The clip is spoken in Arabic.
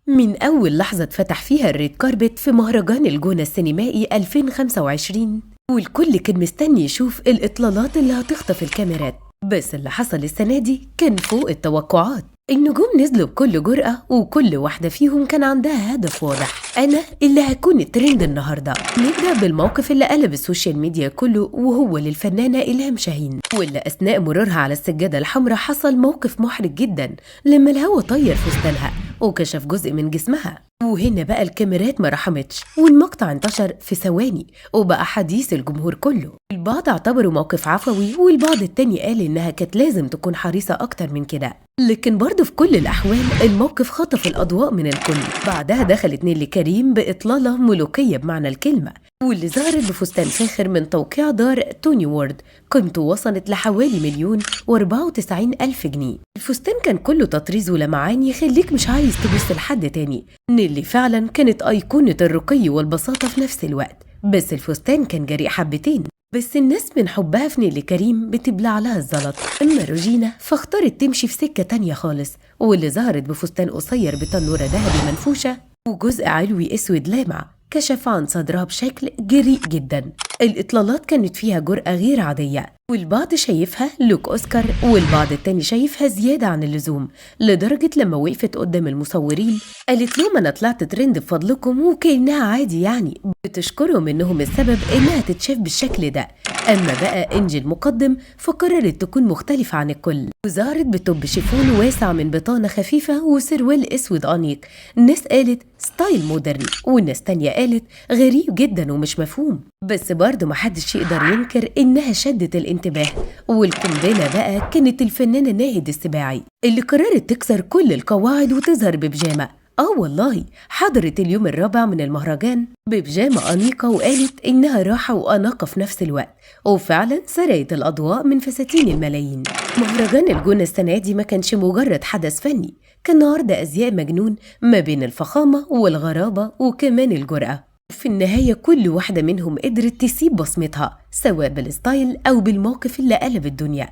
من أول لحظة اتفتح فيها الريد كاربت في مهرجان الجونة السينمائي 2025، والكل كان مستني يشوف الإطلالات اللي هتخطف الكاميرات. بس اللي حصل السنة دي كان فوق التوقعات. النجوم نزلوا بكل جرأة، وكل واحدة فيهم كان عندها هدف واضح: أنا اللي هكون الترند النهاردة. نبدأ بالموقف اللي قلب السوشيال ميديا كله، وهو للفنانة إلهام شاهين، واللي أثناء مرورها على السجادة الحمراء حصل موقف محرج جدا لما الهوا طير فستانها وكشف جزء من جسمها. وهنا بقى الكاميرات ما رحمتش، والمقطع انتشر في ثواني وبقى حديث الجمهور كله. البعض اعتبروا موقف عفوي، والبعض التاني قال إنها كانت لازم تكون حريصة أكتر من كده. لكن برضه في كل الأحوال الموقف خطف الأضواء من الكل. بعدها دخلت نيللي كريم بإطلالة ملوكية بمعنى الكلمة، واللي ظهرت بفستان فاخر من توقيع دار توني وورد قيمته وصلت لحوالي 1,094,000 جنيه. الفستان كان كله تطريز ولمعان يخليك مش عايز تبص لحد تاني. نيللي فعلا كانت أيقونة الرقي والبساطة في نفس الوقت، بس الفستان كان جريء حبتين. بس الناس من حبها في نيللي كريم بتبلع لها الزلط. أما روجينا فاختارت تمشي في سكة تانية خالص، واللي ظهرت بفستان قصير بتنورة ذهبي منفوشة وجزء علوي أسود لامع كشف عن صدرها بشكل جريء جدا. الإطلالات كانت فيها جرأة غير عادية، والبعض شايفها لوك أوسكار، والبعض التاني شايفها زيادة عن اللزوم، لدرجة لما وقفت قدام المصورين قالت لهم أنا طلعت ترند بفضلكم، وكأنها عادي يعني بتشكرهم إنهم السبب إنها تتشاف بالشكل ده. أما بقى إنجي المقدم فقررت تكون مختلفة عن الكل، وظهرت بتوب شيفون واسع من بطانة خفيفة وسروال أسود أنيق. الناس قالت ستايل مودرن، والناس تانية قالت غريب جدا ومش مفهوم. بس برضه محدش يقدر ينكر إنها شدت الانتباه. والقنبلة بقى كانت الفنانة ناهد السباعي، اللي قررت تكسر كل القواعد وتظهر ببيجامة. والله حضرت اليوم الرابع من المهرجان ببيجامة أنيقة، وقالت إنها راحة وأناقة في نفس الوقت، وفعلا سرقت الأضواء من فساتين الملايين. مهرجان الجونة السنة دي ما كانش مجرد حدث فني، كان عرض أزياء مجنون ما بين الفخامة والغرابة وكمان الجرأة. في النهاية كل واحدة منهم قدرت تسيب بصمتها، سواء بالستايل أو بالموقف اللي قلب الدنيا.